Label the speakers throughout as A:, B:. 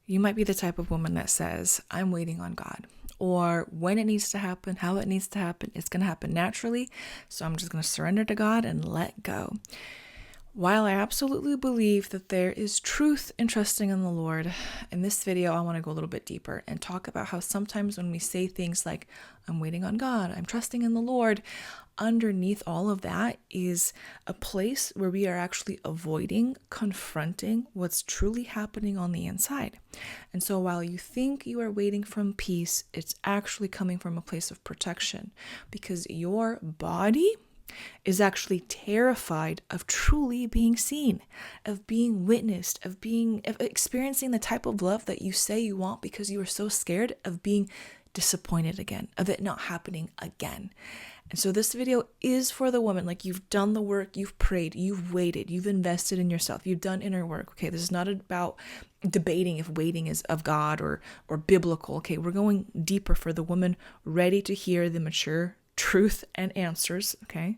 A: You might be the type of woman that says, I'm waiting on God. Or when it needs to happen, how it needs to happen, it's going to happen naturally. So I'm just going to surrender to God and let go. While I absolutely believe that there is truth in trusting in the Lord, in this video, I want to go a little bit deeper and talk about how sometimes when we say things like, I'm waiting on God, I'm trusting in the Lord, underneath all of that is a place where we are actually avoiding confronting what's truly happening on the inside. And so while you think you are waiting from peace, it's actually coming from a place of protection, because your body is actually terrified of truly being seen, of being witnessed, of experiencing the type of love that you say you want, because you are so scared of being disappointed again, of it not happening again. And so this video is for the woman. Like, you've done the work, you've prayed, you've waited, you've invested in yourself, you've done inner work. Okay, this is not about debating if waiting is of God or biblical. Okay, we're going deeper for the woman ready to hear the mature truth and answers. Okay,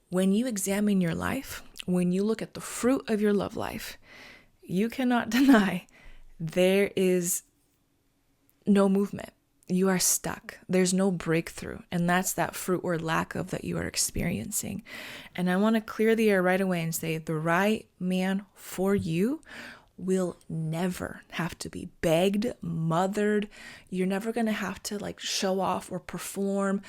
A: when you examine your life, when you look at the fruit of your love life, you cannot deny there is no movement. You are stuck. There's no breakthrough. And that's that fruit or lack of that you are experiencing. And I want to clear the air right away and say the right man for you will never have to be begged, mothered. You're never going to have to show off or perform,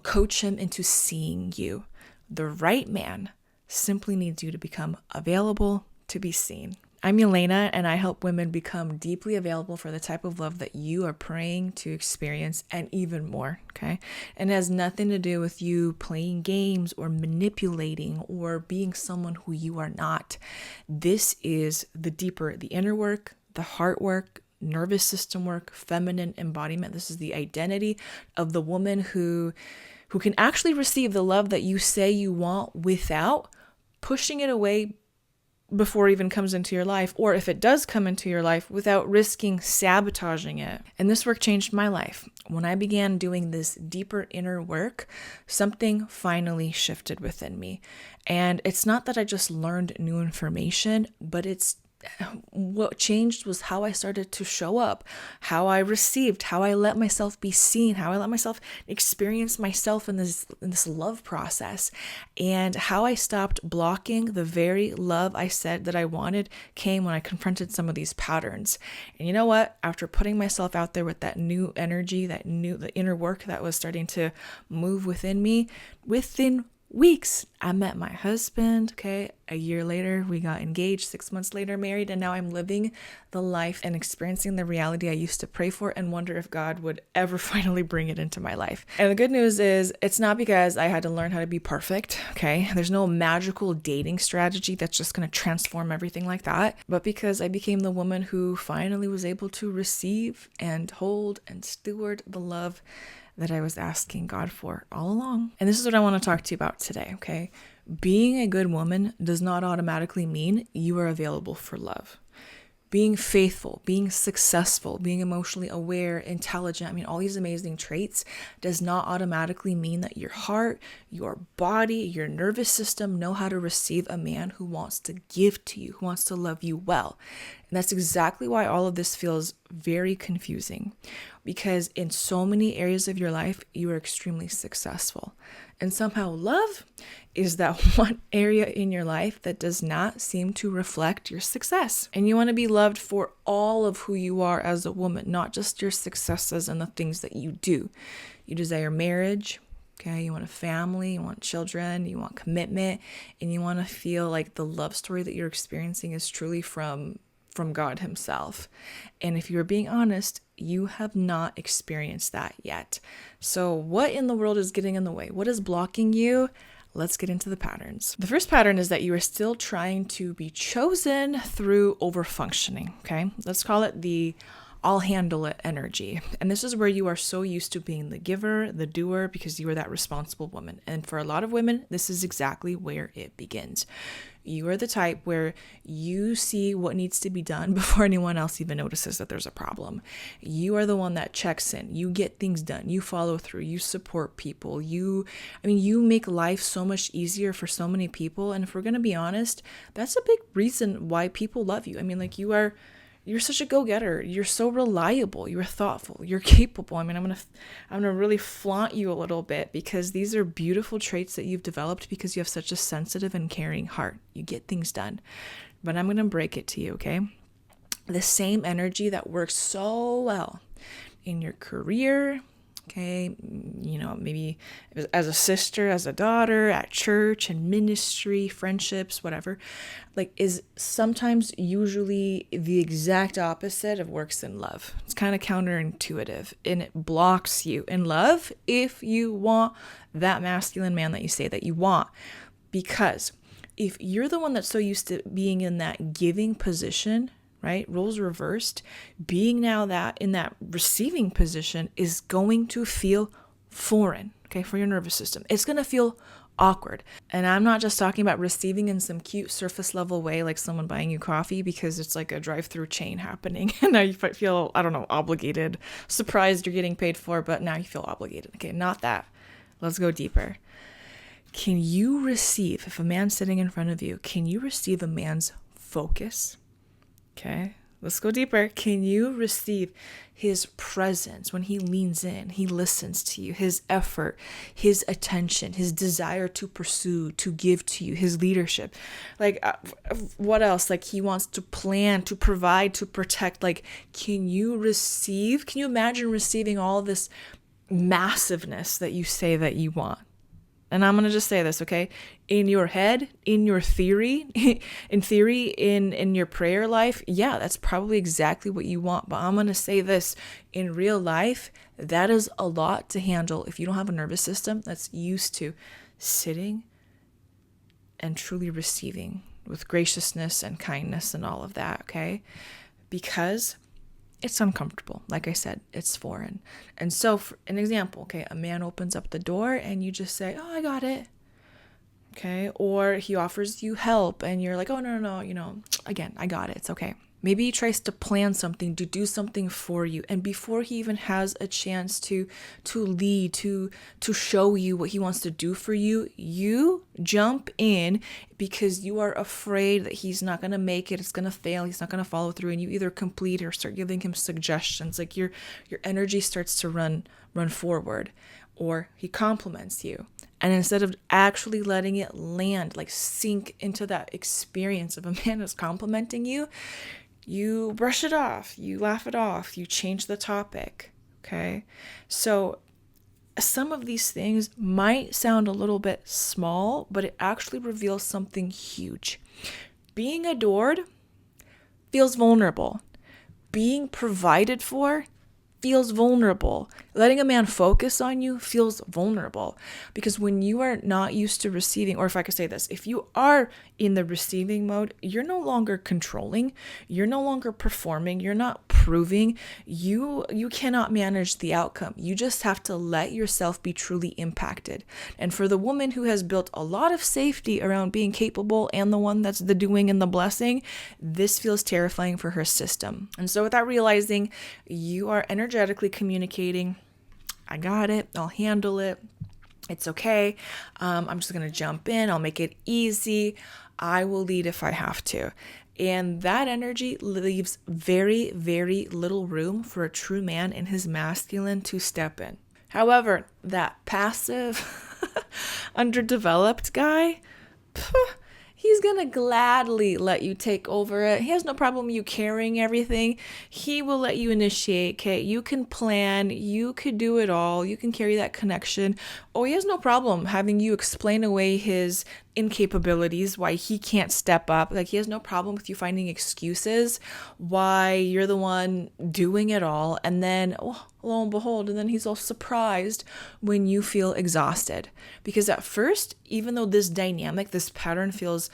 A: coach him into seeing you. The right man simply needs you to become available to be seen. I'm Elena, and I help women become deeply available for the type of love that you are praying to experience, and even more, okay? And it has nothing to do with you playing games or manipulating or being someone who you are not. This is the deeper, the inner work, the heart work, nervous system work, feminine embodiment. This is the identity of the woman who can actually receive the love that you say you want without pushing it away before it even comes into your life, or if it does come into your life, without risking sabotaging it. And this work changed my life. When I began doing this deeper inner work, something finally shifted within me. And it's not that I just learned new information, but what changed was how I started to show up, how I received, how I let myself be seen, how I let myself experience myself in this love process, and how I stopped blocking the very love I said that I wanted came when I confronted some of these patterns. And you know what? After putting myself out there with that new energy, the inner work that was starting to move within me, within weeks, I met my husband. Okay, a year later, we got engaged, 6 months later, married, and now I'm living the life and experiencing the reality I used to pray for and wonder if God would ever finally bring it into my life. And the good news is, it's not because I had to learn how to be perfect. Okay, there's no magical dating strategy that's just going to transform everything like that, but because I became the woman who finally was able to receive and hold and steward the love that I was asking God for all along. And this is what I want to talk to you about today, okay? Being a good woman does not automatically mean you are available for love. Being faithful, being successful, being emotionally aware, intelligent, all these amazing traits does not automatically mean that your heart, your body, your nervous system know how to receive a man who wants to give to you, who wants to love you well. And that's exactly why all of this feels very confusing, because in so many areas of your life, you are extremely successful. And somehow love is that one area in your life that does not seem to reflect your success. And you want to be loved for all of who you are as a woman, not just your successes and the things that you do. You desire marriage, okay? You want a family, you want children, you want commitment, and you want to feel like the love story that you're experiencing is truly from God himself. And if you're being honest, you have not experienced that yet. So what in the world is getting in the way? What is blocking you? Let's get into the patterns. The first pattern is that you are still trying to be chosen through overfunctioning, okay? Let's call it the I'll handle it energy. And this is where you are so used to being the giver, the doer, because you are that responsible woman. And for a lot of women, this is exactly where it begins. You are the type where you see what needs to be done before anyone else even notices that there's a problem. You are the one that checks in. You get things done. You follow through. You support people. You make life so much easier for so many people. And if we're going to be honest, that's a big reason why people love you. I mean, like you're such a go-getter. You're so reliable. You're thoughtful. You're capable. I mean, I'm gonna really flaunt you a little bit because these are beautiful traits that you've developed because you have such a sensitive and caring heart. You get things done. But I'm gonna break it to you, okay? The same energy that works so well in your career, okay, maybe as a sister, as a daughter, at church and ministry, friendships, whatever, like is sometimes usually the exact opposite of works in love. It's kind of counterintuitive and it blocks you in love if you want that masculine man that you say that you want. Because if you're the one that's so used to being in that giving position, right? Roles reversed. Being now that in that receiving position is going to feel foreign, okay, for your nervous system. It's going to feel awkward. And I'm not just talking about receiving in some cute surface level way, like someone buying you coffee because it's like a drive-through chain happening. And now you feel, obligated, surprised you're getting paid for, but now you feel obligated. Okay, not that. Let's go deeper. Can you receive, if a man's sitting in front of you, can you receive a man's focus? Okay, let's go deeper. Can you receive his presence when he leans in, he listens to you, his effort, his attention, his desire to pursue, to give to you, his leadership? Like, what else? Like, he wants to plan, to provide, to protect. Like, can you imagine receiving all this massiveness that you say that you want? And I'm going to just say this, okay? In your head, in your theory, in your prayer life, yeah, that's probably exactly what you want. But I'm going to say this, in real life, that is a lot to handle if you don't have a nervous system that's used to sitting and truly receiving with graciousness and kindness and all of that, okay? Because it's uncomfortable. Like I said, it's foreign. And so for an example, okay, a man opens up the door and you just say, oh, I got it. Okay. Or he offers you help and you're like, oh, no, again, I got it. It's okay. Maybe he tries to plan something, to do something for you. And before he even has a chance to lead, to show you what he wants to do for you, you jump in because you are afraid that he's not going to make it. It's going to fail. He's not going to follow through. And you either complete or start giving him suggestions. Like your energy starts to run forward, or he compliments you. And instead of actually letting it land, like sink into that experience of a man who's complimenting you, you brush it off, you laugh it off, you change the topic, okay? So some of these things might sound a little bit small, but it actually reveals something huge. Being adored feels vulnerable. Being provided for feels vulnerable. Letting a man focus on you feels vulnerable, because when you are not used to receiving, or if I could say this, if you are in the receiving mode, you're no longer controlling, you're no longer performing, you're not proving, you cannot manage the outcome. You just have to let yourself be truly impacted. And for the woman who has built a lot of safety around being capable and the one that's the doing and the blessing, this feels terrifying for her system. And so without realizing, you are energetically communicating, I got it, I'll handle it, it's okay, I'm just going to jump in, I'll make it easy, I will lead if I have to. And that energy leaves very, very little room for a true man in his masculine to step in. However, that passive, underdeveloped guy, he's going to gladly let you take over it. He has no problem you carrying everything. He will let you initiate, okay? You can plan. You could do it all. You can carry that connection. Oh, he has no problem having you explain away his incapabilities, why he can't step up. Like, he has no problem with you finding excuses why you're the one doing it all. And then, oh, lo and behold, and then he's all surprised when you feel exhausted. Because at first, even though this dynamic, this pattern feels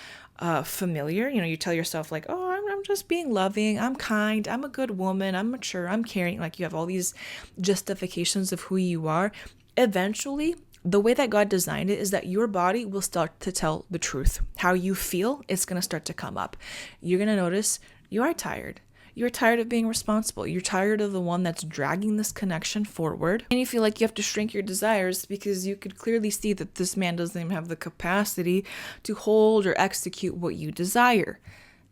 A: familiar. You tell yourself like, oh, I'm just being loving, I'm kind, I'm a good woman, I'm mature, I'm caring. Like you have all these justifications of who you are. Eventually, the way that God designed it is that your body will start to tell the truth. How you feel, it's going to start to come up. You're going to notice you are tired. You're tired of being responsible. You're tired of the one that's dragging this connection forward. And you feel like you have to shrink your desires because you could clearly see that this man doesn't even have the capacity to hold or execute what you desire.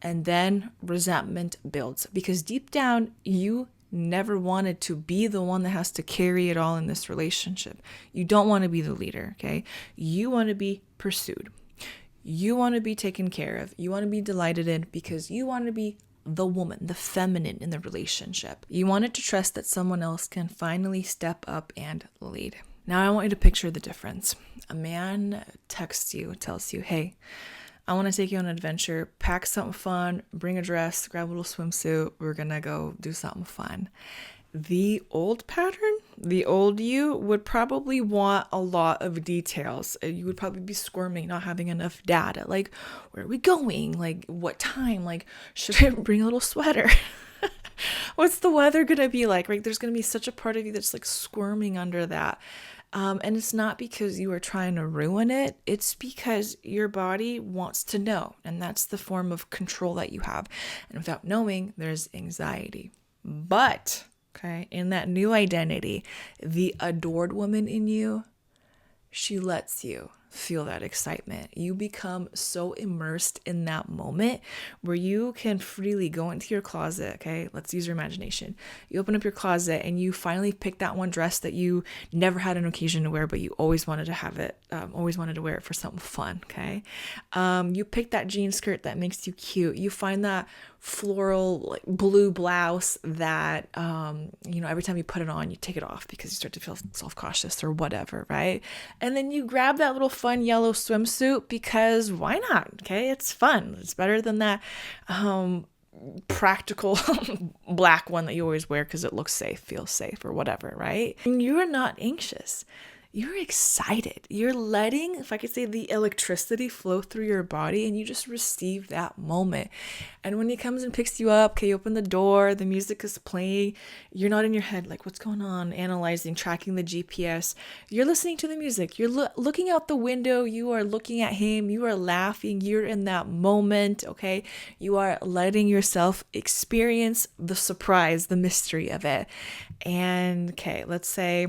A: And then resentment builds because deep down, you never wanted to be the one that has to carry it all in this relationship. You don't want to be the leader, okay? You want to be pursued. You want to be taken care of. You want to be delighted in because you want to be the woman, the feminine in the relationship. You wanted to trust that someone else can finally step up and lead. Now I want you to picture the difference. A man texts you, tells you, hey, I want to take you on an adventure, pack something fun, bring a dress, grab a little swimsuit, we're going to go do something fun. The old pattern, the old you would probably want a lot of details. You would probably be squirming, not having enough data. Like, where are we going? Like, what time? Like, should I bring a little sweater? What's the weather going to be like? Right? There's going to be such a part of you that's like squirming under that. And it's not because you are trying to ruin it. It's because your body wants to know. And that's the form of control that you have. And without knowing, there's anxiety. But okay, in that new identity, the adored woman in you, she lets you feel that excitement. You become so immersed in that moment where you can freely go into your closet. Okay, let's use your imagination. You open up your closet and you finally pick that one dress that you never had an occasion to wear, but you always wanted to have it, always wanted to wear it for something fun. Okay, you pick that jean skirt that makes you cute. You find that floral like blue blouse that every time you put it on you take it off because you start to feel self-cautious or whatever, right? And then you grab that little fun yellow swimsuit because why not? Okay, it's fun. It's better than that practical black one that you always wear because it looks safe, feels safe, or whatever, right? And you're not anxious. You're excited. You're letting, if I could say, the electricity flow through your body and you just receive that moment. And when he comes and picks you up, okay, you open the door, the music is playing. You're not in your head like, what's going on? Analyzing, tracking the GPS. You're listening to the music. You're looking out the window. You are looking at him. You are laughing. You're in that moment, okay? You are letting yourself experience the surprise, the mystery of it. And, okay, let's say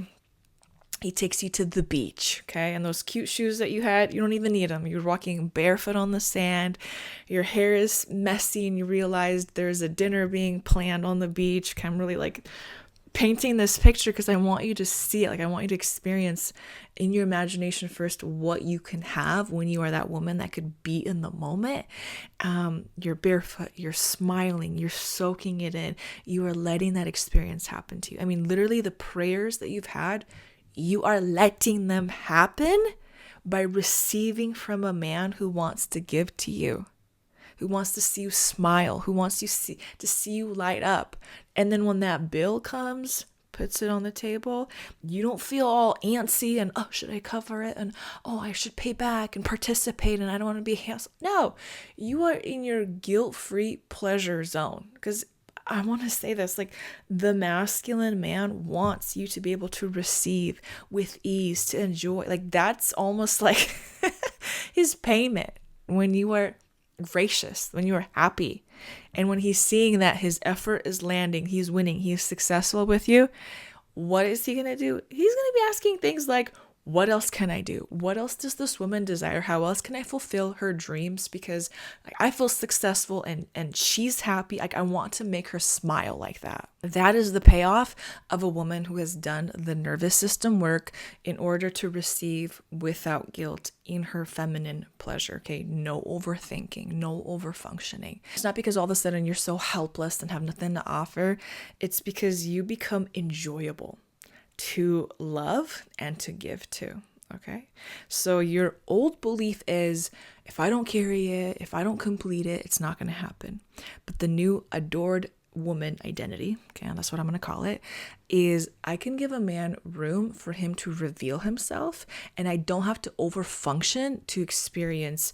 A: he takes you to the beach, okay? And those cute shoes that you had, you don't even need them. You're walking barefoot on the sand. Your hair is messy and you realized there's a dinner being planned on the beach. Okay, I'm really like painting this picture because I want you to see it. Like I want you to experience in your imagination first what you can have when you are that woman that could be in the moment. You're barefoot, you're smiling, you're soaking it in. You are letting that experience happen to you. I mean, literally the prayers that you've had, you are letting them happen by receiving from a man who wants to give to you, who wants to see you smile, who wants to see you light up. And then when that bill comes, puts it on the table, you don't feel all antsy and, oh, should I cover it? And, oh, I should pay back and participate and I don't want to be handsome. No, you are in your guilt-free pleasure zone because I want to say this, like the masculine man wants you to be able to receive with ease, to enjoy. Like that's almost like his payment when you are gracious, when you are happy. And when he's seeing that his effort is landing, he's winning, he's successful with you. What is he going to do? He's going to be asking things like, what else can I do? What else does this woman desire? How else can I fulfill her dreams? Because I feel successful and she's happy. Like I want to make her smile like that. That is the payoff of a woman who has done the nervous system work in order to receive without guilt in her feminine pleasure. Okay, no overthinking, no overfunctioning. It's not because all of a sudden you're so helpless and have nothing to offer. It's because you become enjoyable to love and to give to. Okay, so your old belief is if I don't carry it, if I don't complete it, it's not going to happen. But the new adored woman identity, okay, and that's what I'm going to call it, is I can give a man room for him to reveal himself, and I don't have to overfunction to experience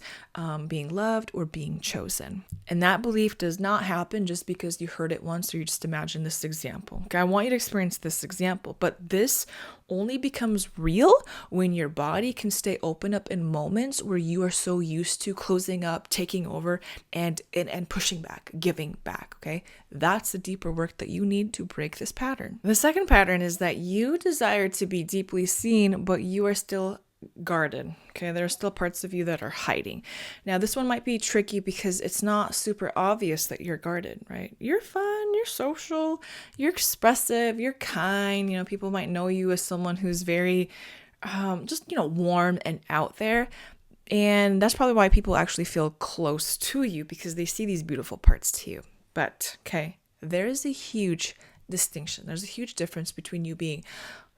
A: being loved or being chosen. And that belief does not happen just because you heard it once or you just imagine this example. Okay, I want you to experience this example, but this only becomes real when your body can stay open up in moments where you are so used to closing up, taking over, and pushing back, giving back, okay? That's the deeper work that you need to break this pattern. The second pattern is that you desire to be deeply seen, but you are still guarded. Okay, there are still parts of you that are hiding. Now, this one might be tricky because it's not super obvious that you're guarded, right? You're fun, you're social, you're expressive, you're kind. You know, people might know you as someone who's very warm and out there. And that's probably why people actually feel close to you, because they see these beautiful parts to you. But, okay, there is a huge distinction. There's a huge difference between you being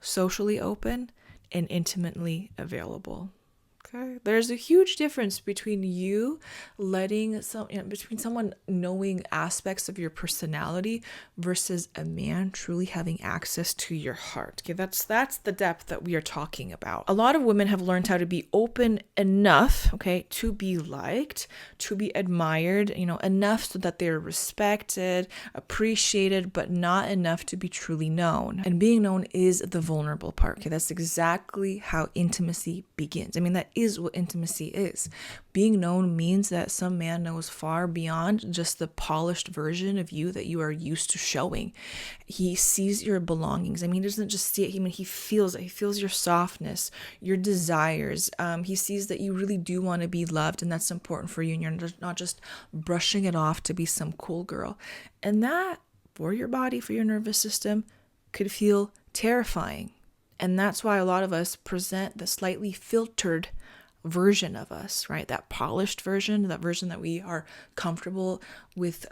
A: socially open and intimately available. Okay, there's a huge difference between you letting between someone knowing aspects of your personality versus a man truly having access to your heart. Okay, that's the depth that we are talking about. A lot of women have learned how to be open enough, okay, to be liked, to be admired, enough so that they're respected, appreciated, but not enough to be truly known. And being known is the vulnerable part. Okay, that's exactly how intimacy begins. I mean, that is what intimacy is. Being known means that some man knows far beyond just the polished version of you that you are used to showing. He sees your belongings. I mean, he doesn't just see it. He feels it. He feels your softness, your desires. He sees that you really do want to be loved, and that's important for you, and you're not just brushing it off to be some cool girl. And that, for your body, for your nervous system, could feel terrifying. And that's why a lot of us present the slightly filtered version of us, right? That polished version, that version that we are comfortable with,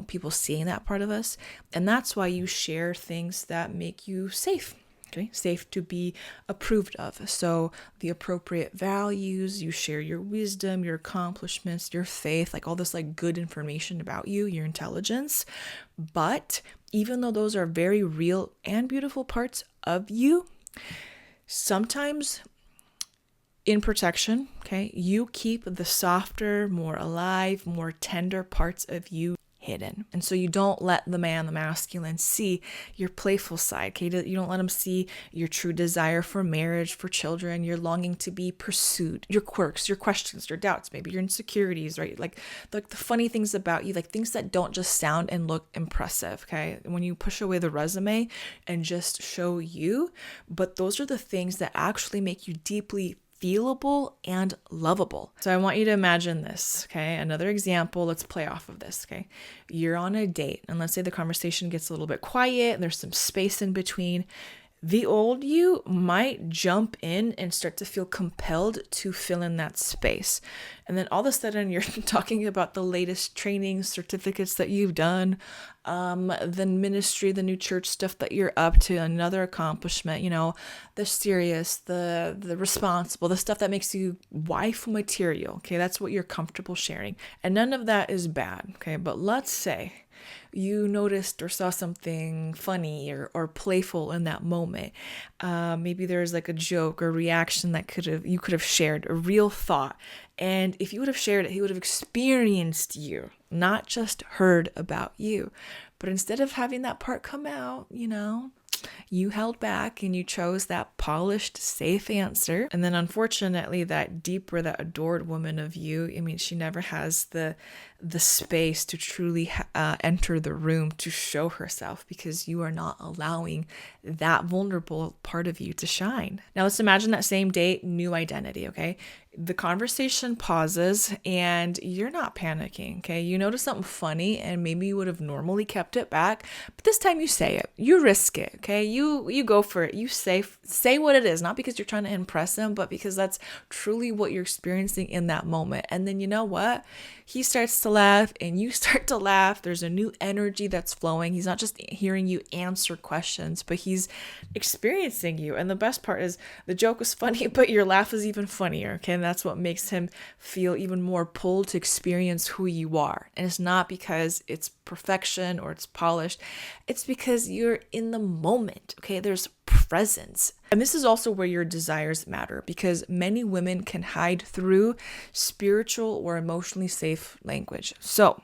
A: people seeing that part of us. And that's why you share things that make you safe, okay? Safe to be approved of. So the appropriate values, you share your wisdom, your accomplishments, your faith, like all this like good information about you, your intelligence. But even though those are very real and beautiful parts of you, sometimes in protection, okay, you keep the softer, more alive, more tender parts of you hidden. And so you don't let the man, the masculine, see your playful side, okay? You don't let him see your true desire for marriage, for children, your longing to be pursued, your quirks, your questions, your doubts, maybe your insecurities, right? Like the funny things about you, like things that don't just sound and look impressive, okay? When you push away the resume and just show you, but those are the things that actually make you deeply feelable and lovable. So I want you to imagine this, okay? Another example, let's play off of this, okay? You're on a date, and let's say the conversation gets a little bit quiet and there's some space in between. The old you might jump in and start to feel compelled to fill in that space. And then all of a sudden you're talking about the latest training certificates that you've done, the ministry, the new church stuff that you're up to, another accomplishment, the serious, the responsible, the stuff that makes you wife material. Okay, that's what you're comfortable sharing. And none of that is bad. Okay, but let's say you noticed or saw something funny or playful in that moment. Maybe there's like a joke or reaction that you could have shared, a real thought. And if you would have shared it, he would have experienced you, not just heard about you. But instead of having that part come out, you held back and you chose that polished, safe answer. And then unfortunately, that deeper, that adored woman of you, she never has the space to truly enter the room to show herself because you are not allowing that vulnerable part of you to shine. Now let's imagine that same date, new identity, okay? The conversation pauses and you're not panicking, okay? You notice something funny and maybe you would have normally kept it back, but this time you say it. You risk it, okay? You go for it. You say what it is, not because you're trying to impress him, but because that's truly what you're experiencing in that moment. And then you know what? He starts to laugh and you start to laugh. There's a new energy that's flowing. He's not just hearing you answer questions, but he's experiencing you. And the best part is the joke was funny, but your laugh is even funnier, okay? And that's what makes him feel even more pulled to experience who you are. And it's not because it's perfection or it's polished. It's because you're in the moment, okay? There's presence. And this is also where your desires matter, because many women can hide through spiritual or emotionally safe language. So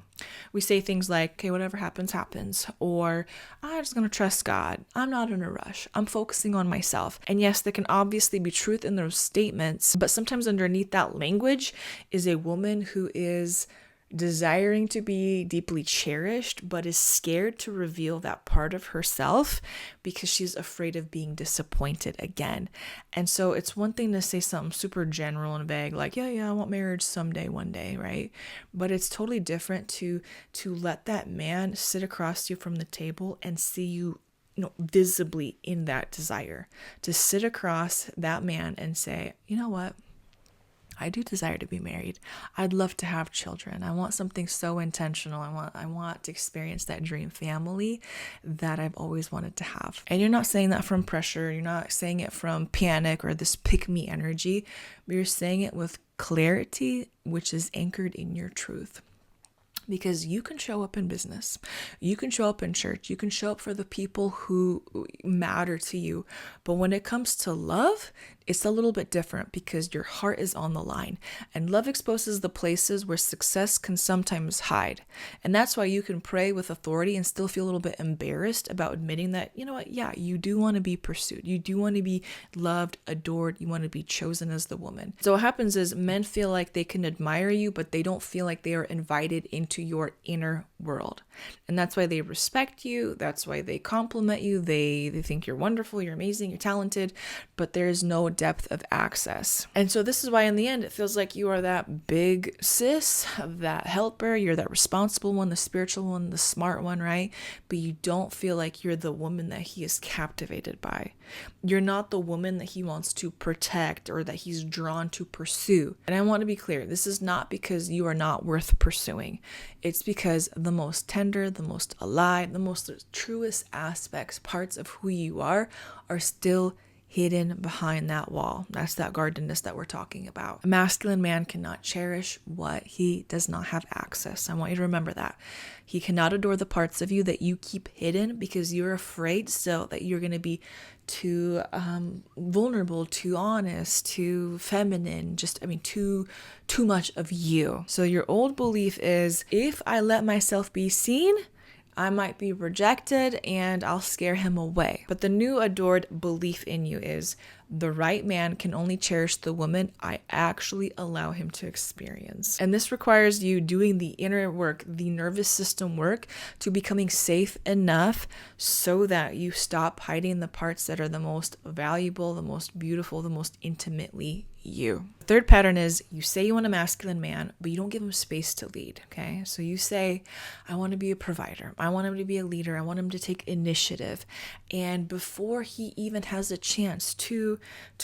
A: we say things like, okay, whatever happens, happens. Or I'm just going to trust God. I'm not in a rush. I'm focusing on myself. And yes, there can obviously be truth in those statements, but sometimes underneath that language is a woman who is desiring to be deeply cherished, but is scared to reveal that part of herself because she's afraid of being disappointed again. And so it's one thing to say something super general and vague, like, yeah, I want marriage someday, one day, right? But it's totally different to let that man sit across you from the table and see you, visibly in that desire, to sit across that man and say, you know what? I do desire to be married. I'd love to have children. I want something so intentional. I want to experience that dream family that I've always wanted to have. And you're not saying that from pressure. You're not saying it from panic or this pick me energy, but you're saying it with clarity, which is anchored in your truth. Because you can show up in business, you can show up in church, you can show up for the people who matter to you. But when it comes to love, it's a little bit different because your heart is on the line. And love exposes the places where success can sometimes hide. And that's why you can pray with authority and still feel a little bit embarrassed about admitting that, you know what, yeah, you do want to be pursued. You do want to be loved, adored. You want to be chosen as the woman. So what happens is men feel like they can admire you, but they don't feel like they are invited into your inner world. And that's why they respect you. That's why they compliment you. They think you're wonderful, you're amazing, you're talented, but there's no depth of access. And so this is why in the end, it feels like you are that big sis, that helper, you're that responsible one, the spiritual one, the smart one, right? But you don't feel like you're the woman that he is captivated by. You're not the woman that he wants to protect or that he's drawn to pursue. And I want to be clear, this is not because you are not worth pursuing. It's because the most tender, the most alive, the most truest aspects, parts of who you are still hidden behind that wall. That's that gardenness that we're talking about. A masculine man cannot cherish what he does not have access. I want you to remember that. He cannot adore the parts of you that you keep hidden because you're afraid still that you're going to be too vulnerable, too honest, too feminine, too much of you. So your old belief is, if I let myself be seen, I might be rejected and I'll scare him away. But the new adored belief in you is, the right man can only cherish the woman I actually allow him to experience. And this requires you doing the inner work, the nervous system work, to becoming safe enough so that you stop hiding the parts that are the most valuable, the most beautiful, the most intimately you. The third pattern is, you say you want a masculine man, but you don't give him space to lead, okay? So you say, I want to be a provider. I want him to be a leader. I want him to take initiative. And before he even has a chance to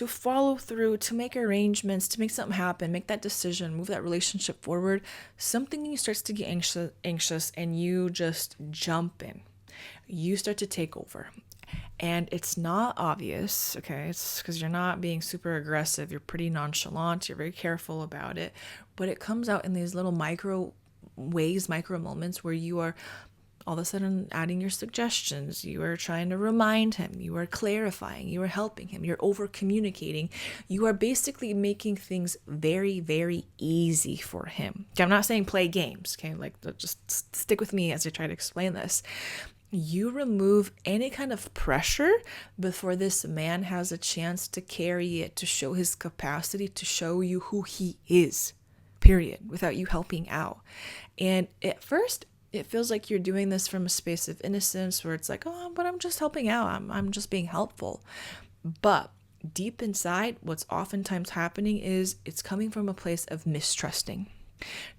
A: follow through, to make arrangements, to make something happen, make that decision, move that relationship forward, something in you starts to get anxious and you just jump in. You start to take over. And it's not obvious, okay? It's because you're not being super aggressive. You're pretty nonchalant. You're very careful about it. But it comes out in these little micro ways, micro moments where you are all of a sudden adding your suggestions. You are trying to remind him. You are clarifying. You are helping him. You're over communicating. You are basically making things very, very easy for him. Okay, I'm not saying play games, okay? Like, just stick with me as I try to explain this. You remove any kind of pressure before this man has a chance to carry it, to show his capacity, to show you who he is, period, without you helping out. And at first, it feels like you're doing this from a space of innocence where it's like, oh, but I'm just helping out. I'm just being helpful. But deep inside, what's oftentimes happening is it's coming from a place of mistrusting,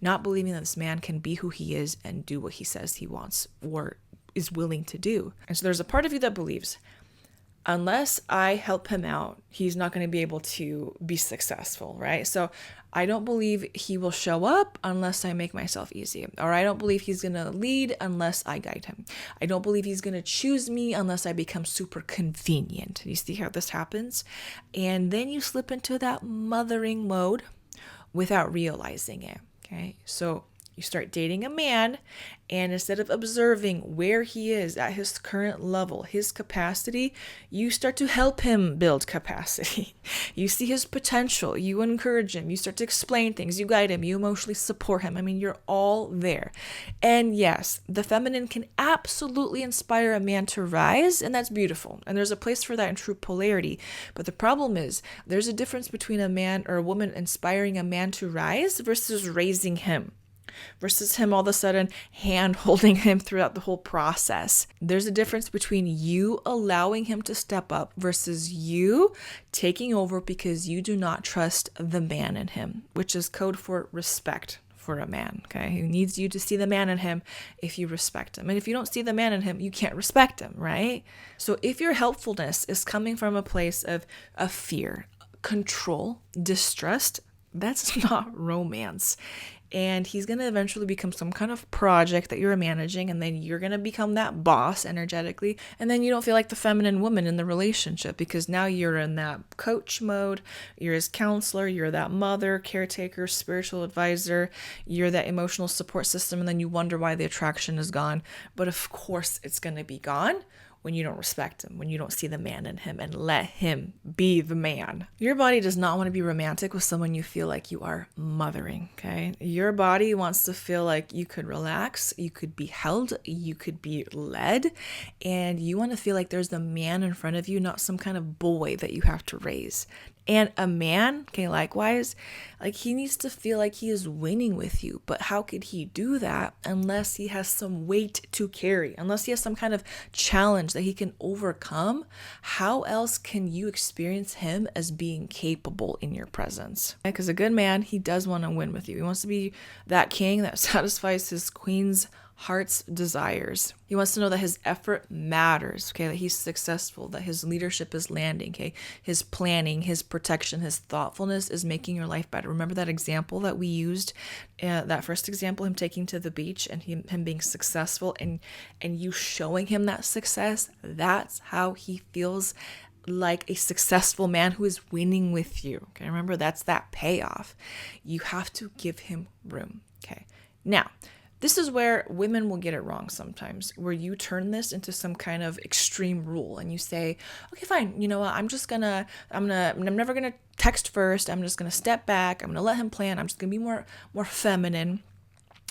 A: not believing that this man can be who he is and do what he says he wants or is willing to do. And so there's a part of you that believes, unless I help him out, he's not going to be able to be successful, right? So I don't believe he will show up unless I make myself easy. Or I don't believe he's going to lead unless I guide him. I don't believe he's going to choose me unless I become super convenient. You see how this happens? And then you slip into that mothering mode without realizing it. Okay. So you start dating a man, and instead of observing where he is at his current level, his capacity, you start to help him build capacity. You see his potential, you encourage him, you start to explain things, you guide him, you emotionally support him. I mean, you're all there. And yes, the feminine can absolutely inspire a man to rise, and that's beautiful. And there's a place for that in true polarity. But the problem is, there's a difference between a man or a woman inspiring a man to rise versus raising him, versus him all of a sudden hand holding him throughout the whole process. There's a difference between you allowing him to step up versus you taking over because you do not trust the man in him, which is code for respect for a man. Okay, he needs you to see the man in him if you respect him. And if you don't see the man in him, you can't respect him, right? So if your helpfulness is coming from a place of fear, control, distrust, that's not romance. And he's going to eventually become some kind of project that you're managing, and then you're going to become that boss energetically, and then you don't feel like the feminine woman in the relationship because now you're in that coach mode, you're his counselor, you're that mother, caretaker, spiritual advisor, you're that emotional support system, and then you wonder why the attraction is gone. But of course it's going to be gone when you don't respect him, when you don't see the man in him and let him be the man. Your body does not want to be romantic with someone you feel like you are mothering, okay? Your body wants to feel like you could relax, you could be held, you could be led, and you want to feel like there's the man in front of you, not some kind of boy that you have to raise. And a man, okay, likewise, like he needs to feel like he is winning with you. But how could he do that unless he has some weight to carry, unless he has some kind of challenge that he can overcome? How else can you experience him as being capable in your presence? Because a good man, he does want to win with you. He wants to be that king that satisfies his queen's heart's desires. He wants to know that his effort matters, okay, that he's successful, that his leadership is landing, okay, his planning, his protection, his thoughtfulness is making your life better. Remember that example that we used, that first example, him taking to the beach and him being successful and you showing him that success. That's how he feels like a successful man who is winning with you. Okay, remember, that's that payoff. You have to give him room. Okay, now, this is where women will get it wrong sometimes, where you turn this into some kind of extreme rule and you say, okay, fine, you know what, I'm never gonna text first. I'm just gonna step back. I'm gonna let him plan. I'm just gonna be more feminine.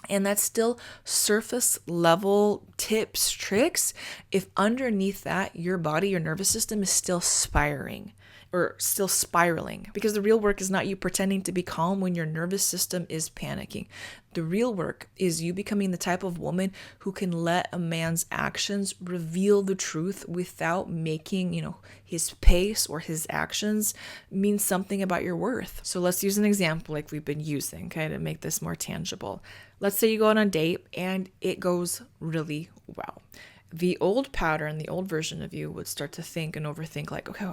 A: And that's still surface level tips, tricks, if underneath that, your body, your nervous system is still spiraling. Because the real work is not you pretending to be calm when your nervous system is panicking. The real work is you becoming the type of woman who can let a man's actions reveal the truth without making, his pace or his actions mean something about your worth. So let's use an example like we've been using, okay, to make this more tangible. Let's say you go on a date and it goes really well. The old pattern, the old version of you would start to think and overthink like, okay,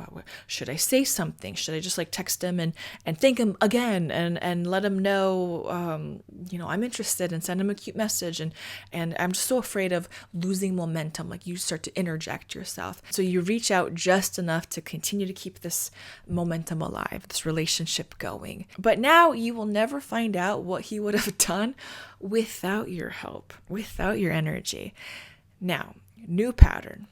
A: should I say something? Should I just like text him and thank him again and let him know, I'm interested, and send him a cute message. And I'm just so afraid of losing momentum. Like you start to interject yourself. So you reach out just enough to continue to keep this momentum alive, this relationship going. But now you will never find out what he would have done without your help, without your energy. Now, new pattern.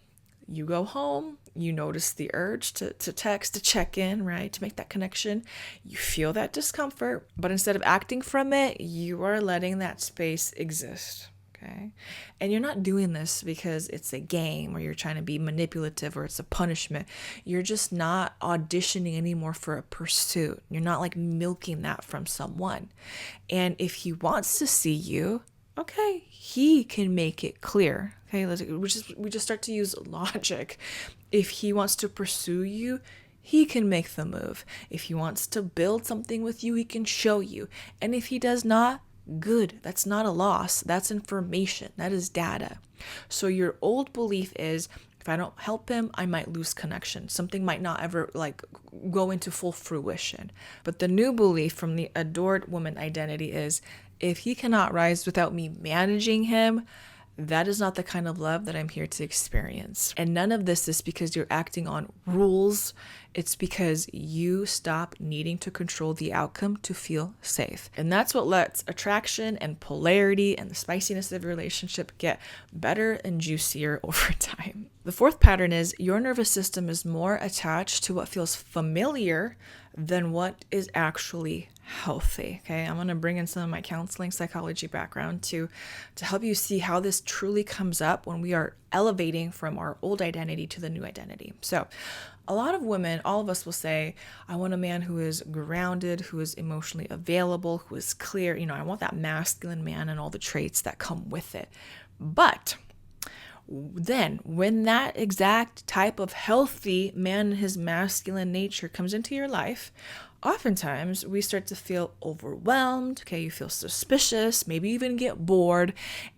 A: You go home, you notice the urge to text, to check in, right? To make that connection. You feel that discomfort, but instead of acting from it, you are letting that space exist, okay? And you're not doing this because it's a game or you're trying to be manipulative or it's a punishment. You're just not auditioning anymore for a pursuit. You're not like milking that from someone. And if he wants to see you, okay, he can make it clear. Okay, we just start to use logic. If he wants to pursue you, he can make the move. If he wants to build something with you, he can show you. And if he does not, good. That's not a loss. That's information. That is data. So your old belief is, if I don't help him, I might lose connection. Something might not ever go into full fruition. But the new belief from the adored woman identity is, if he cannot rise without me managing him, That is not the kind of love that I'm here to experience. And none of this is because you're acting on rules. It's because you stop needing to control the outcome to feel safe. And that's what lets attraction and polarity and the spiciness of your relationship get better and juicier over time. The fourth pattern is your nervous system is more attached to what feels familiar than what is actually healthy. Okay, I'm going to bring in some of my counseling psychology background to help you see how this truly comes up when we are elevating from our old identity to the new identity. So a lot of women, all of us will say, I want a man who is grounded, who is emotionally available, who is clear. I want that masculine man and all the traits that come with it. But then when that exact type of healthy man, his masculine nature comes into your life, oftentimes we start to feel overwhelmed. Okay, you feel suspicious, maybe even get bored,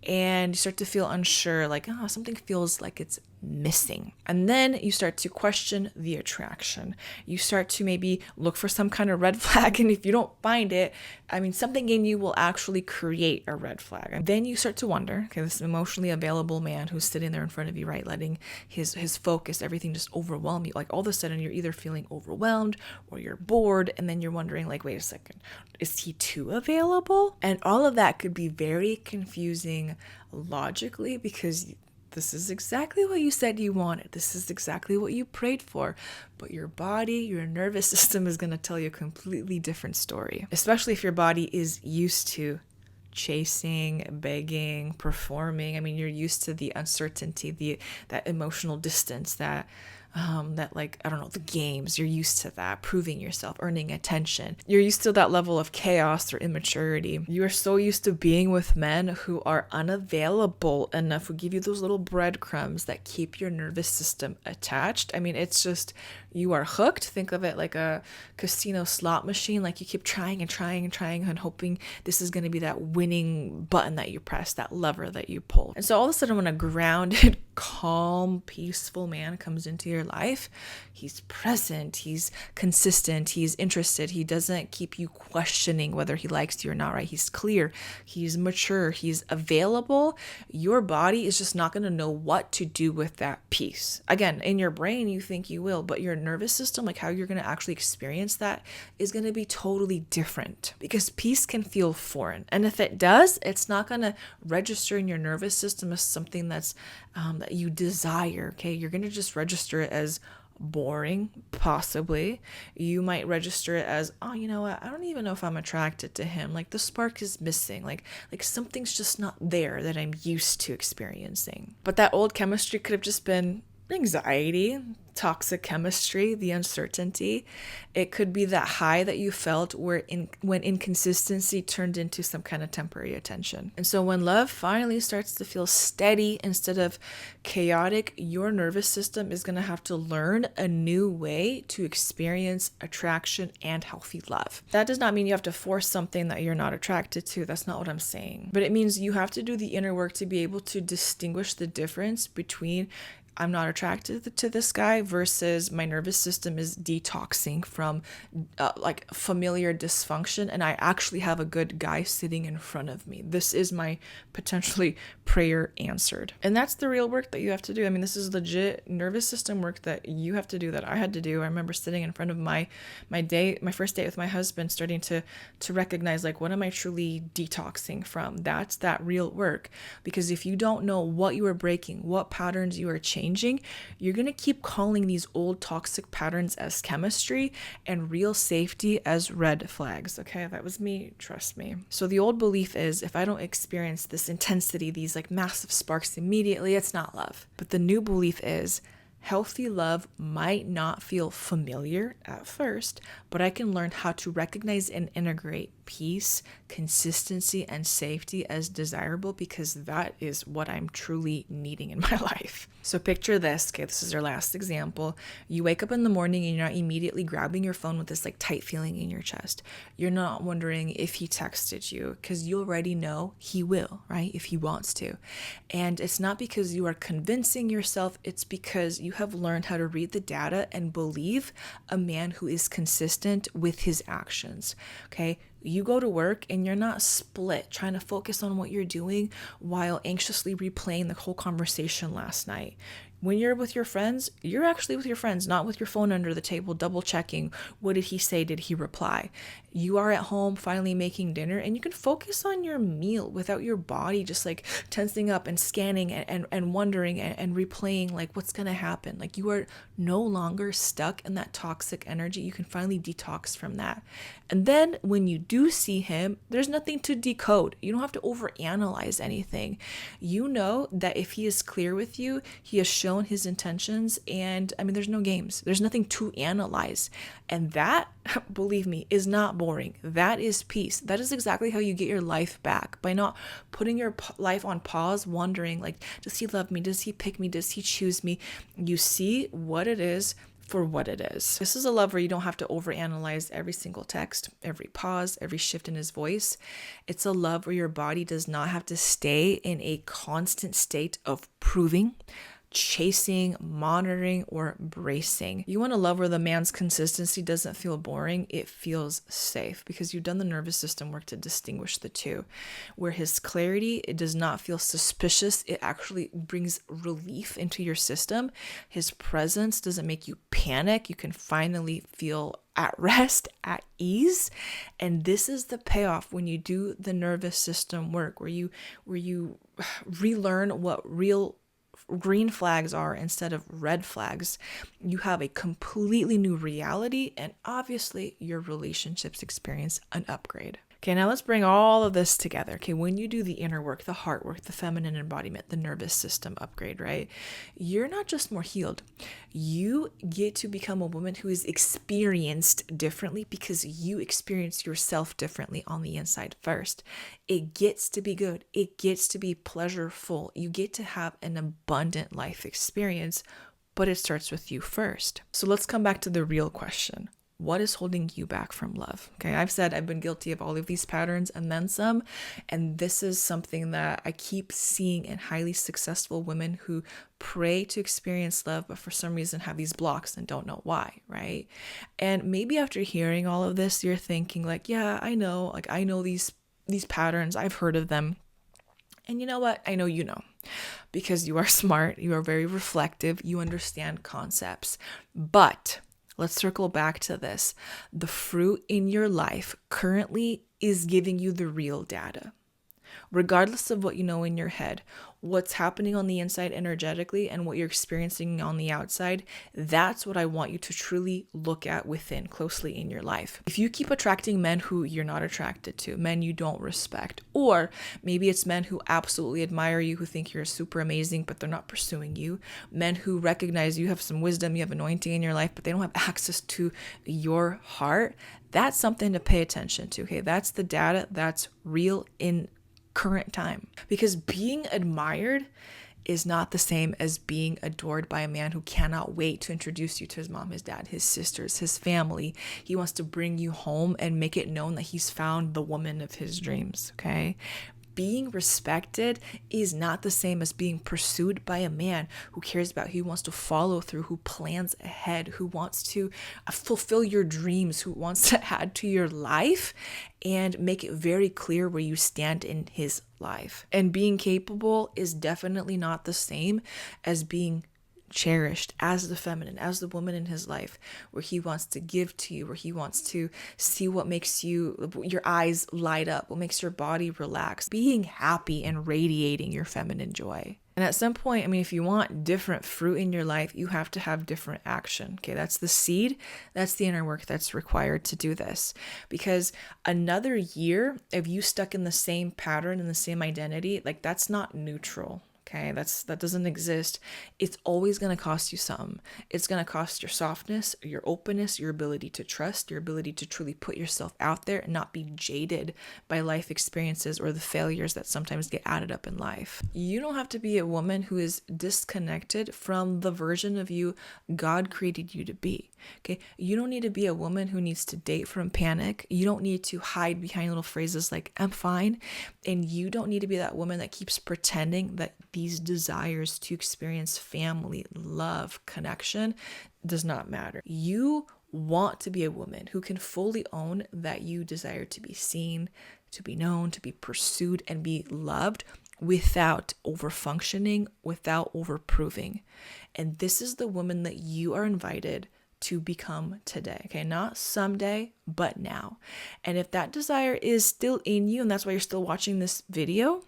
A: and you start to feel unsure, like, something feels like it's missing. And then you start to question the attraction. You start to maybe look for some kind of red flag. And if you don't find it, something in you will actually create a red flag. And then you start to wonder, okay, this emotionally available man who's sitting there in front of you, right, letting his focus, everything just overwhelm you. Like all of a sudden you're either feeling overwhelmed or you're bored. And then you're wondering, like, wait a second, is he too available? And all of that could be very confusing logically, because this is exactly what you said you wanted. This is exactly what you prayed for. But your body, your nervous system is going to tell you a completely different story, especially if your body is used to chasing, begging, performing. You're used to the uncertainty, that emotional distance, that the games. You're used to that, proving yourself, earning attention. You're used to that level of chaos or immaturity. You are so used to being with men who are unavailable enough, who give you those little breadcrumbs that keep your nervous system attached. It's just, you are hooked. Think of it like a casino slot machine. Like you keep trying and trying and trying and hoping this is going to be that winning button that you press, that lever that you pull. And so all of a sudden when a grounded, calm, peaceful man comes into your life, he's present, he's consistent, he's interested, he doesn't keep you questioning whether he likes you or not, right? He's clear, he's mature, he's available. Your body is just not going to know what to do with that peace. Again, in your brain, you think you will, but your nervous system, like how you're going to actually experience that, is going to be totally different, because peace can feel foreign. And if it does, it's not going to register in your nervous system as something that's that you desire. Okay, you're going to just register it as boring, possibly. You might register it as, you know what, I don't even know if I'm attracted to him. Like the spark is missing. Like something's just not there that I'm used to experiencing. But that old chemistry could have just been anxiety, toxic chemistry, the uncertainty. It could be that high that you felt when inconsistency turned into some kind of temporary attention. And so when love finally starts to feel steady instead of chaotic, your nervous system is going to have to learn a new way to experience attraction and healthy love. That does not mean you have to force something that you're not attracted to. That's not what I'm saying. But it means you have to do the inner work to be able to distinguish the difference between I'm not attracted to this guy versus my nervous system is detoxing from familiar dysfunction, and I actually have a good guy sitting in front of me. This is my potentially prayer answered. And that's the real work that you have to do. This is legit nervous system work that you have to do, that I had to do. I remember sitting in front of my first date with my husband, starting to recognize, like, what am I truly detoxing from? That's that real work. Because if you don't know what you are breaking, what patterns you are changing, you're going to keep calling these old toxic patterns as chemistry and real safety as red flags. Okay, that was me, trust me. So the old belief is, if I don't experience this intensity, these like massive sparks immediately, it's not love. But the new belief is, healthy love might not feel familiar at first, but I can learn how to recognize and integrate peace, consistency, and safety as desirable, because that is what I'm truly needing in my life. So picture this. Okay, this is our last example. You wake up in the morning and you're not immediately grabbing your phone with this like tight feeling in your chest. You're not wondering if he texted you, because you already know he will, right? If he wants to. And it's not because you are convincing yourself, it's because you have learned how to read the data and believe a man who is consistent with his actions. Okay, You go to work and you're not split trying to focus on what you're doing while anxiously replaying the whole conversation last night. When you're with your friends, you're actually with your friends, not with your phone under the table, double checking. What did he say? Did he reply? You are at home finally making dinner, and you can focus on your meal without your body just like tensing up and scanning and wondering and replaying like what's going to happen. Like you are no longer stuck in that toxic energy. You can finally detox from that. And then when you do see him, there's nothing to decode. You don't have to overanalyze anything. You know that if he is clear with you, he has shown his intentions, and I mean, there's no games. There's nothing to analyze. And that, believe me, is not boring. That is peace. That is exactly how you get your life back, by not putting your life on pause, wondering like, does he love me? Does he pick me? Does he choose me? You see what it is for what it is. This is a love where you don't have to overanalyze every single text, every pause, every shift in his voice. It's a love where your body does not have to stay in a constant state of proving, chasing, monitoring, or bracing. You want a love where the man's consistency doesn't feel boring, it feels safe, because you've done the nervous system work to distinguish the two. Where his clarity, it does not feel suspicious, it actually brings relief into your system. His presence doesn't make you panic, you can finally feel at rest, at ease. And this is the payoff when you do the nervous system work, where you relearn what real green flags are instead of red flags. You have a completely new reality, and obviously your relationships experience an upgrade. Okay, now let's bring all of this together. Okay, when you do the inner work, the heart work, the feminine embodiment, the nervous system upgrade, right? You're not just more healed. You get to become a woman who is experienced differently because you experience yourself differently on the inside first. It gets to be good. It gets to be pleasureful. You get to have an abundant life experience, but it starts with you first. So let's come back to the real question. What is holding you back from love? Okay, I've said I've been guilty of all of these patterns and then some. And this is something that I keep seeing in highly successful women who pray to experience love, but for some reason have these blocks and don't know why, right? And maybe after hearing all of this, you're thinking like, yeah, I know these patterns, I've heard of them. And you know what? I know you know, because you are smart, you are very reflective, you understand concepts. But let's circle back to this. The fruit in your life currently is giving you the real data. Regardless of what you know in your head, what's happening on the inside energetically and what you're experiencing on the outside, that's what I want you to truly look at within closely in your life. If you keep attracting men who you're not attracted to, men you don't respect, or maybe it's men who absolutely admire you, who think you're super amazing, but they're not pursuing you, men who recognize you have some wisdom, you have anointing in your life, but they don't have access to your heart, that's something to pay attention to. Okay, that's the data that's real in current time, because being admired is not the same as being adored by a man who cannot wait to introduce you to his mom, his dad, his sisters, his family. He wants to bring you home and make it known that he's found the woman of his dreams. Okay, being respected is not the same as being pursued by a man who cares about who wants to follow through, who plans ahead, who wants to fulfill your dreams, who wants to add to your life and make it very clear where you stand in his life. And being capable is definitely not the same as being cherished as the feminine, as the woman in his life, where he wants to give to you, where he wants to see what makes your eyes light up, what makes your body relax, being happy and radiating your feminine joy. And at some point, I mean, if you want different fruit in your life, you have to have different action. Okay, that's the seed. That's the inner work that's required to do this. Because another year of you stuck in the same pattern and the same identity, like that's not neutral. Okay, that doesn't exist. It's always going to cost you something. It's going to cost your softness, your openness, your ability to trust, your ability to truly put yourself out there and not be jaded by life experiences or the failures that sometimes get added up in life. You don't have to be a woman who is disconnected from the version of you God created you to be. Okay, you don't need to be a woman who needs to date from panic. You don't need to hide behind little phrases like I'm fine. And you don't need to be that woman that keeps pretending that these desires to experience family, love, connection does not matter. You want to be a woman who can fully own that you desire to be seen, to be known, to be pursued, and be loved without overfunctioning, without overproving. And this is the woman that you are invited to become today. Okay, not someday, but now. And if that desire is still in you, and that's why you're still watching this video,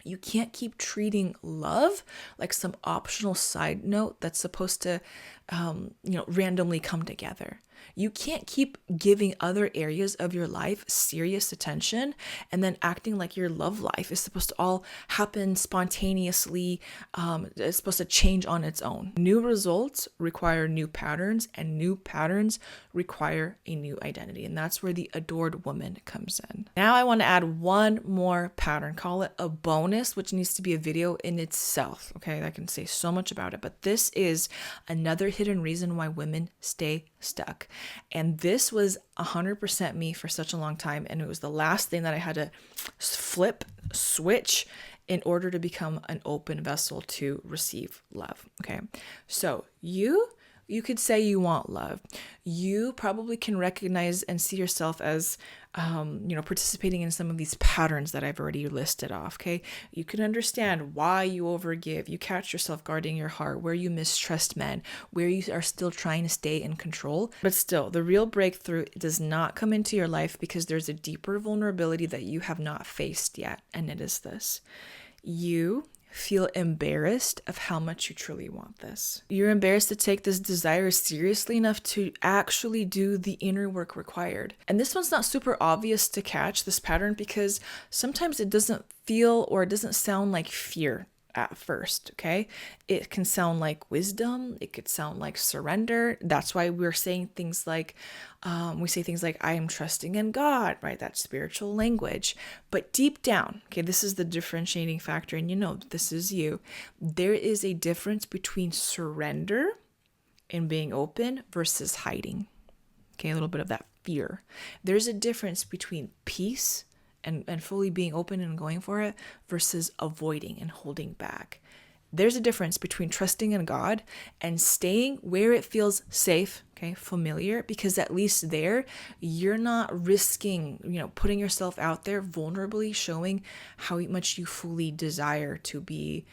A: you can't keep treating love like some optional side note that's supposed to, randomly come together. You can't keep giving other areas of your life serious attention and then acting like your love life is supposed to all happen spontaneously. It's supposed to change on its own. New results require new patterns, and new patterns require a new identity. And that's where the adored woman comes in. Now I want to add one more pattern, call it a bonus, which needs to be a video in itself. Okay, I can say so much about it, but this is another hidden reason why women stay stuck. And this was 100% me for such a long time. And it was the last thing that I had to switch in order to become an open vessel to receive love. Okay. So you could say you want love. You probably can recognize and see yourself as, participating in some of these patterns that I've already listed off. Okay. You can understand why you overgive. You catch yourself guarding your heart, where you mistrust men, where you are still trying to stay in control. But still, the real breakthrough does not come into your life because there's a deeper vulnerability that you have not faced yet. And it is this: you feel embarrassed of how much you truly want this. You're embarrassed to take this desire seriously enough to actually do the inner work required. And this one's not super obvious to catch, this pattern, because sometimes it doesn't feel or it doesn't sound like fear at first, okay? It can sound like wisdom. It could sound like surrender. That's why we're saying things like, we say things like, I am trusting in God, right? That's spiritual language. But deep down, okay, this is the differentiating factor, and this is you. There is a difference between surrender and being open versus hiding. Okay, a little bit of that fear. There's a difference between peace and fully being open and going for it versus avoiding and holding back. There's a difference between trusting in God and staying where it feels safe, okay, familiar, because at least there you're not risking, putting yourself out there vulnerably, showing how much you fully desire to be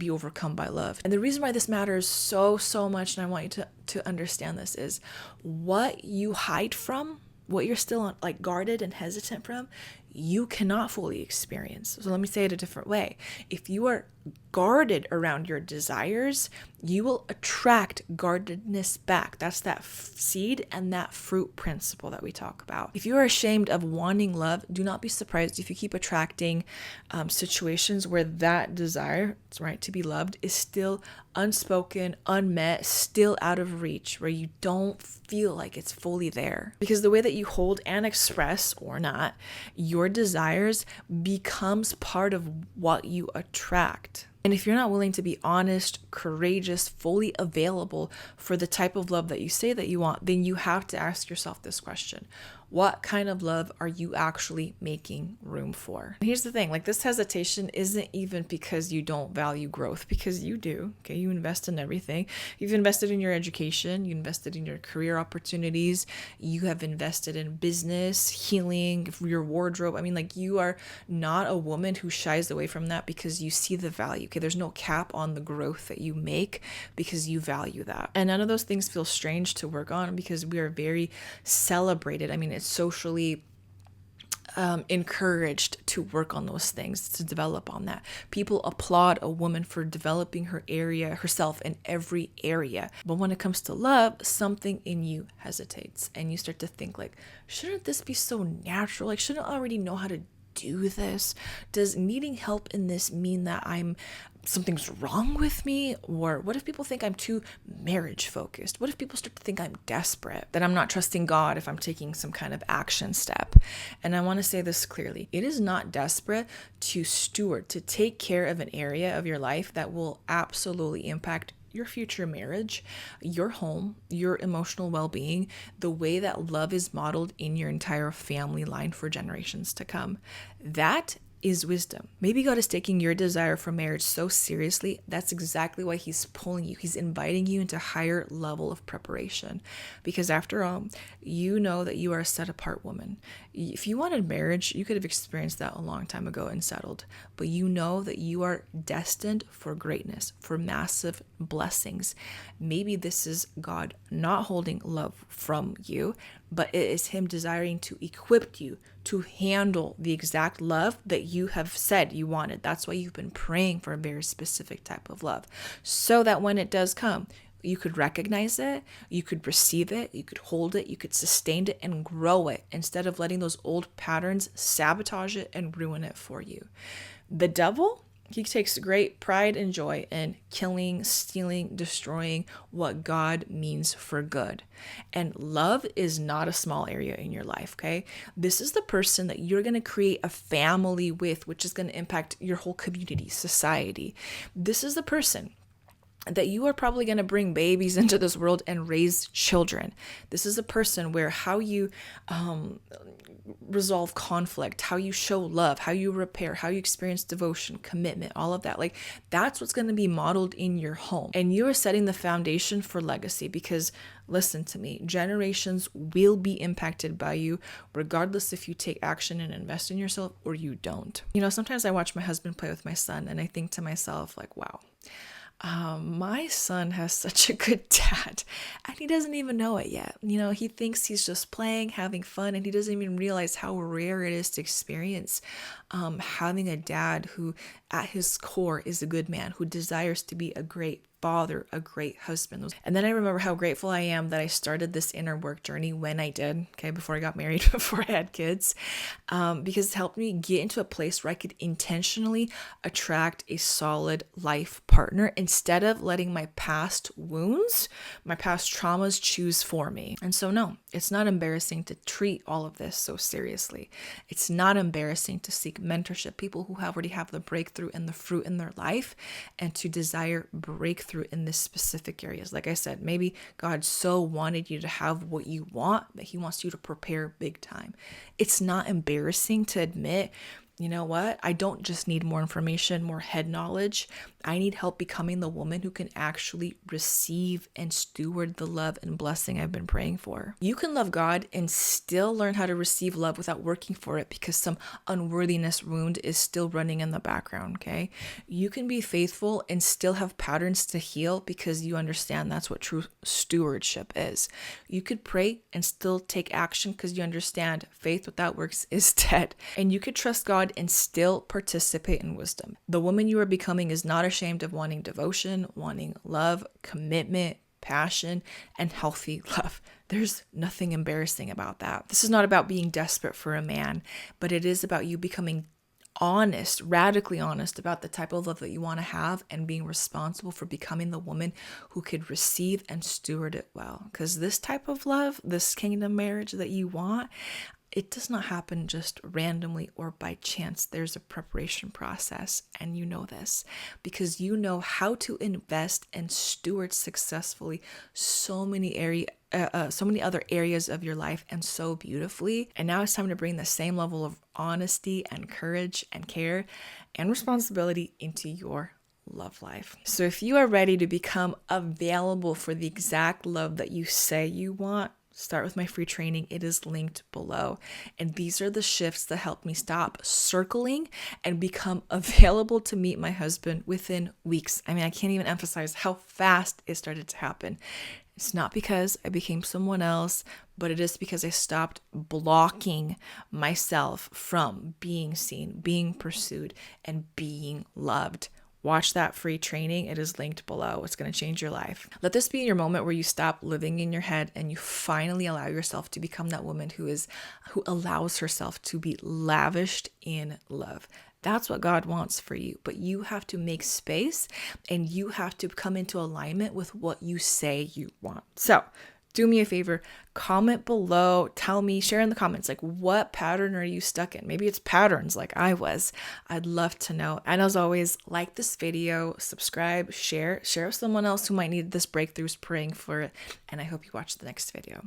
A: overcome by love. And the reason why this matters so much, and I want you to understand this, is what you hide from, what you're still guarded and hesitant from, you cannot fully experience. So let me say it a different way. If you are guarded around your desires, you will attract guardedness back. That's that seed and that fruit principle that we talk about. If you are ashamed of wanting love, do not be surprised if you keep attracting situations where that desire, right, to be loved is still unspoken, unmet, still out of reach, where you don't feel like it's fully there. Because the way that you hold and express, or not, your desires becomes part of what you attract. And if you're not willing to be honest, courageous, fully available for the type of love that you say that you want, then you have to ask yourself this question: what kind of love are you actually making room for? And here's the thing, this hesitation isn't even because you don't value growth, because you do, okay? You invest in everything. You've invested in your education, you invested in your career opportunities, you have invested in business, healing, your wardrobe. You are not a woman who shies away from that because you see the value, okay? There's no cap on the growth that you make because you value that. And none of those things feel strange to work on because we are very celebrated. It's socially encouraged to work on those things, to develop on that. People applaud a woman for developing herself in every area. But when it comes to love, something in you hesitates and you start to think shouldn't this be so natural? Shouldn't I already know how to do this? Does needing help in this mean that something's wrong with me? Or what if people think I'm too marriage focused? What if people start to think I'm desperate, that I'm not trusting God if I'm taking some kind of action step? And I want to say this clearly. It is not desperate to steward, to take care of an area of your life that will absolutely impact your future marriage, your home, your emotional well-being, the way that love is modeled in your entire family line for generations to come. That is wisdom. Maybe God is taking your desire for marriage so seriously. That's exactly why he's pulling you. He's inviting you into a higher level of preparation. Because after all, you know that you are a set apart woman. If you wanted marriage, you could have experienced that a long time ago and settled. But you know that you are destined for greatness, for massive blessings. Maybe this is God not holding love from you, but it is him desiring to equip you to handle the exact love that you have said you wanted. That's why you've been praying for a very specific type of love, so that when it does come, you could recognize it, you could receive it, you could hold it, you could sustain it and grow it, instead of letting those old patterns sabotage it and ruin it for you. The devil, he takes great pride and joy in killing, stealing, destroying what God means for good. And love is not a small area in your life, okay? This is the person that you're going to create a family with, which is going to impact your whole community, society. This is the person that you are probably going to bring babies into this world and raise children. This is a person where how you resolve conflict, how you show love, how you repair, how you experience devotion, commitment, all of that. Like, that's what's going to be modeled in your home. And you are setting the foundation for legacy, because listen to me, generations will be impacted by you, regardless if you take action and invest in yourself or you don't. You know, sometimes I watch my husband play with my son and I think to myself, like, wow, my son has such a good dad, and he doesn't even know it yet. You know, he thinks he's just playing, having fun, and he doesn't even realize how rare it is to experience having a dad who at his core is a good man, who desires to be a great father, a great husband. And then I remember how grateful I am that I started this inner work journey when I did, okay, before I got married, before I had kids, because it helped me get into a place where I could intentionally attract a solid life partner instead of letting my past wounds, my past traumas choose for me. And so no, it's not embarrassing to treat all of this so seriously. It's not embarrassing to seek mentorship, people who already have the breakthrough and the fruit in their life, and to desire breakthrough in this specific areas. Like I said, maybe God so wanted you to have what you want that he wants you to prepare big time. It's not embarrassing to admit, you know what? I don't just need more information, more head knowledge. I need help becoming the woman who can actually receive and steward the love and blessing I've been praying for. You can love God and still learn how to receive love without working for it, because some unworthiness wound is still running in the background, okay? You can be faithful and still have patterns to heal, because you understand that's what true stewardship is. You could pray and still take action, because you understand faith without works is dead. And you could trust God and still participate in wisdom. The woman you are becoming is not ashamed of wanting devotion, wanting love, commitment, passion, and healthy love. There's nothing embarrassing about that. This is not about being desperate for a man, but it is about you becoming honest, radically honest about the type of love that you want to have, and being responsible for becoming the woman who could receive and steward it well. Because this type of love, this kingdom marriage that you want, it does not happen just randomly or by chance. There's a preparation process, and you know this because you know how to invest and steward successfully so many other areas of your life, and so beautifully. And now it's time to bring the same level of honesty and courage and care and responsibility into your love life. So if you are ready to become available for the exact love that you say you want, start with my free training. It is linked below. And these are the shifts that help me stop circling and become available to meet my husband within weeks. I mean, I can't even emphasize how fast it started to happen. It's not because I became someone else, but it is because I stopped blocking myself from being seen, being pursued, and being loved. Watch that free training. It is linked below. It's going to change your life. Let this be your moment where you stop living in your head and you finally allow yourself to become that woman who allows herself to be lavished in love. That's what God wants for you, but you have to make space and you have to come into alignment with what you say you want. So do me a favor, comment below, tell me, share in the comments, like what pattern are you stuck in? Maybe it's patterns like I was. I'd love to know. And as always, like this video, subscribe, share with someone else who might need this breakthrough, praying for it. And I hope you watch the next video.